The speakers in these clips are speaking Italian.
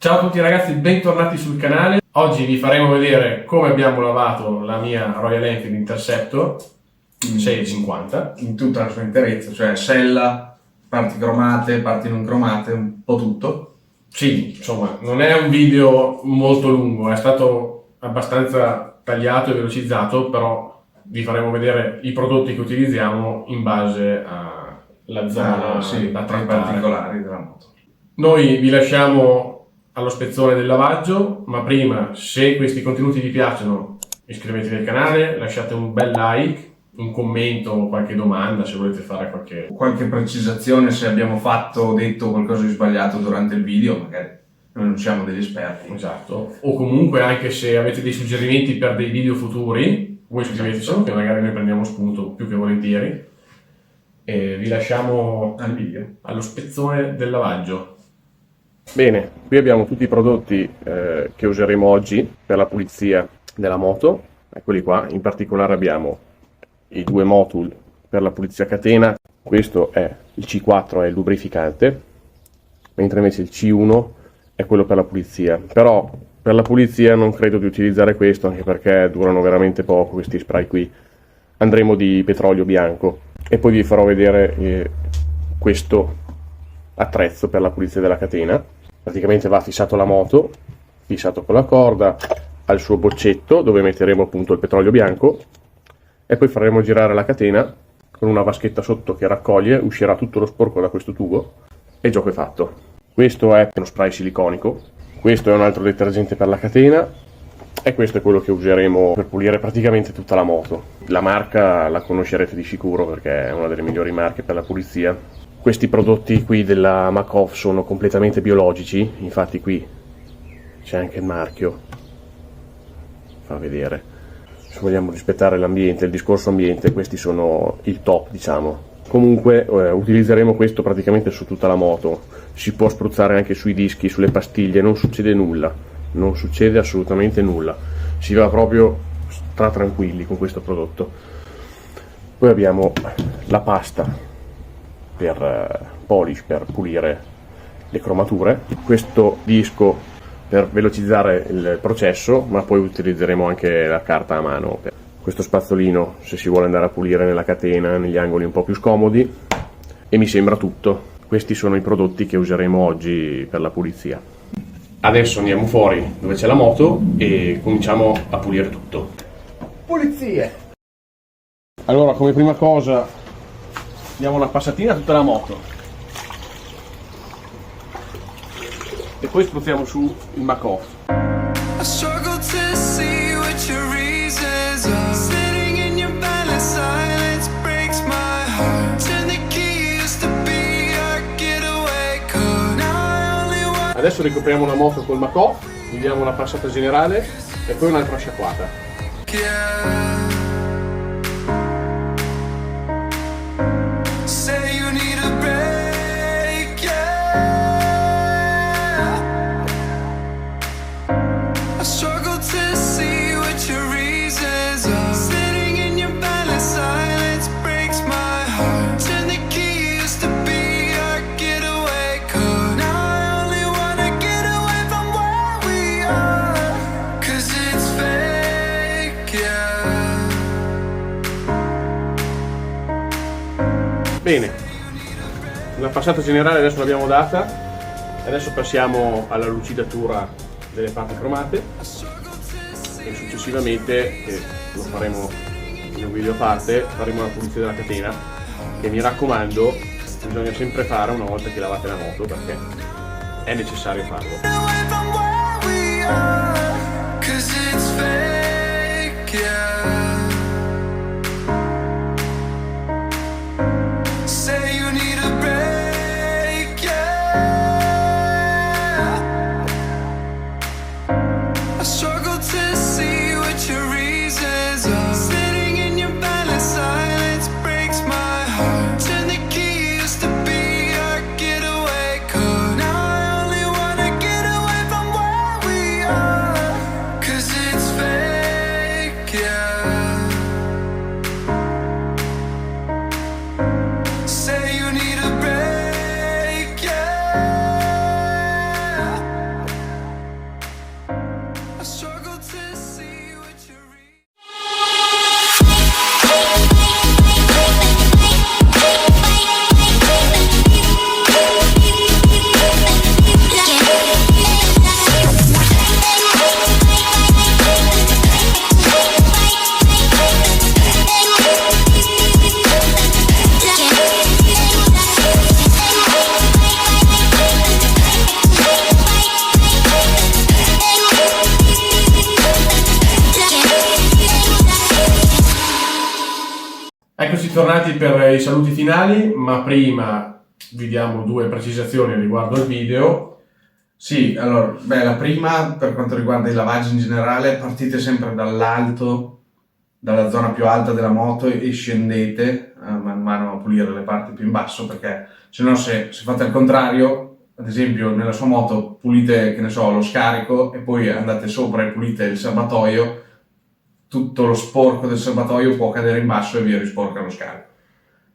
Ciao a tutti ragazzi, bentornati sul canale. Oggi vi faremo vedere come abbiamo lavato la mia Royal Enfield Interceptor 650 in tutta la sua interezza, cioè sella, parti cromate, parti non cromate, un po' tutto. Sì, insomma, non è un video molto lungo, è stato abbastanza tagliato e velocizzato, però vi faremo vedere i prodotti che utilizziamo in base alla zona da tra i trattare. particolari della moto. Noi vi lasciamo allo spezzone del lavaggio, ma prima, se questi contenuti vi piacciono, iscrivetevi al canale, lasciate un bel like, un commento o qualche domanda se volete fare qualche precisazione, se abbiamo fatto o detto qualcosa di sbagliato durante il video, magari noi non siamo degli esperti. Esatto. O comunque anche se avete dei suggerimenti per dei video futuri, voi scrivetecelo, che magari noi prendiamo spunto più che volentieri. E vi lasciamo al video, allo spezzone del lavaggio. Bene, qui abbiamo tutti i prodotti che useremo oggi per la pulizia della moto. Eccoli qua, in particolare abbiamo i due Motul per la pulizia catena. Questo è il C4, è il lubrificante, mentre invece il C1 è quello per la pulizia. Però per la pulizia non credo di utilizzare questo, anche perché durano veramente poco questi spray qui. Andremo di petrolio bianco e poi vi farò vedere questo attrezzo per la pulizia della catena. Praticamente va fissato alla moto, fissato con la corda, al suo boccetto dove metteremo appunto il petrolio bianco e poi faremo girare la catena con una vaschetta sotto che raccoglie, uscirà tutto lo sporco da questo tubo e il gioco è fatto. Questo è uno spray siliconico, questo è un altro detergente per la catena e questo è quello che useremo per pulire praticamente tutta la moto. La marca la conoscerete di sicuro perché è una delle migliori marche per la pulizia. Questi prodotti qui della Makov sono completamente biologici, infatti qui c'è anche il marchio, fa vedere. Se vogliamo rispettare l'ambiente, il discorso ambiente, questi sono il top, diciamo. Comunque utilizzeremo questo praticamente su tutta la moto, si può spruzzare anche sui dischi, sulle pastiglie, non succede nulla, non succede assolutamente nulla, si va proprio tranquilli con questo prodotto. Poi abbiamo la pasta per polish, per pulire le cromature, questo disco per velocizzare il processo, ma poi utilizzeremo anche la carta a mano, questo spazzolino se si vuole andare a pulire nella catena, negli angoli un po' più scomodi, e mi sembra tutto. Questi sono i prodotti che useremo oggi per la pulizia. Adesso andiamo fuori dove c'è la moto e cominciamo a pulire tutto. Pulizie! Allora, come prima cosa diamo una passatina a tutta la moto e poi spruzziamo su il Makov. Adesso ricopriamo la moto col Makov, gli diamo una passata generale e poi un'altra sciacquata. Bene, la passata generale adesso l'abbiamo data, adesso passiamo alla lucidatura delle parti cromate e successivamente, che lo faremo in un video a parte, faremo la pulizia della catena, che mi raccomando bisogna sempre fare una volta che lavate la moto perché è necessario farlo. Yeah. Eccoci tornati per i saluti finali, ma prima vi diamo 2 precisazioni riguardo al video. Sì, allora, la prima, per quanto riguarda i lavaggi in generale, partite sempre dall'alto, dalla zona più alta della moto e scendete man mano a pulire le parti più in basso, perché se no se fate al contrario, ad esempio nella sua moto pulite, che ne so, lo scarico e poi andate sopra e pulite il serbatoio, tutto lo sporco del serbatoio può cadere in basso e vi risporca lo scarico.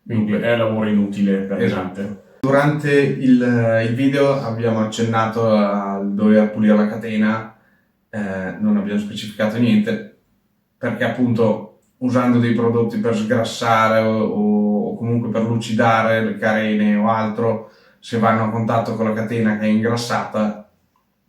Quindi è lavoro inutile per Esatto. esempio. Durante il video abbiamo accennato a dover pulire la catena, non abbiamo specificato niente, perché appunto usando dei prodotti per sgrassare o comunque per lucidare le carene o altro, se vanno a contatto con la catena che è ingrassata,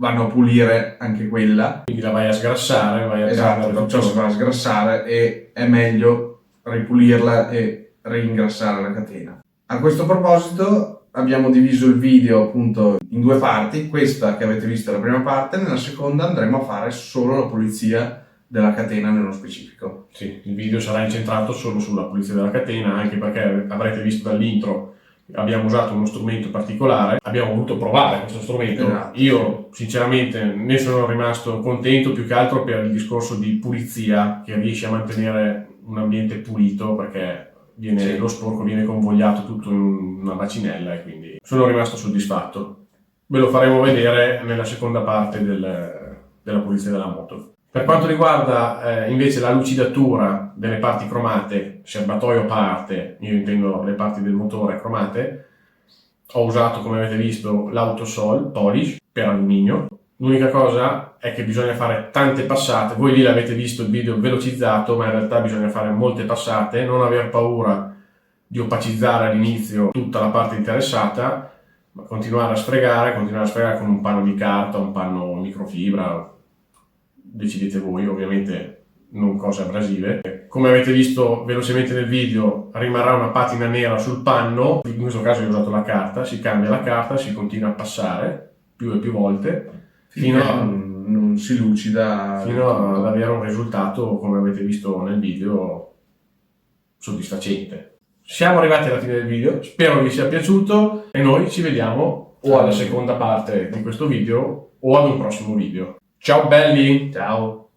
vanno a pulire anche quella. Quindi la vai a sgrassare, vai a Esatto, prendere perciò si va a sgrassare e è meglio ripulirla e ringrassare la catena. A questo proposito abbiamo diviso il video appunto in 2 parti, questa che avete visto è la prima parte, nella seconda andremo a fare solo la pulizia della catena nello specifico. Sì, il video sarà incentrato solo sulla pulizia della catena, anche perché avrete visto dall'intro abbiamo usato uno strumento particolare, abbiamo voluto provare questo strumento. Esatto. Io sinceramente ne sono rimasto contento più che altro per il discorso di pulizia, che riesce a mantenere un ambiente pulito, perché lo sporco viene convogliato tutto in una bacinella e quindi sono rimasto soddisfatto. Ve lo faremo vedere nella seconda parte della pulizia della moto. Per quanto riguarda invece la lucidatura delle parti cromate, serbatoio a parte, io intendo le parti del motore cromate, ho usato, come avete visto, l'Autosol Polish per alluminio. L'unica cosa è che bisogna fare tante passate. Voi lì l'avete visto il video velocizzato, ma in realtà bisogna fare molte passate, non aver paura di opacizzare all'inizio tutta la parte interessata, ma continuare a sfregare con un panno di carta, un panno microfibra, decidete voi, ovviamente non cose abrasive. Come avete visto velocemente nel video, rimarrà una patina nera sul panno, in questo caso io ho usato la carta, si cambia la carta, si continua a passare più e più volte, fino a non si lucida, fino ad avere un risultato, come avete visto nel video, soddisfacente. Siamo arrivati alla fine del video, spero vi sia piaciuto e noi ci vediamo o alla seconda parte di questo video o ad un prossimo video. Ciao belli! Ciao!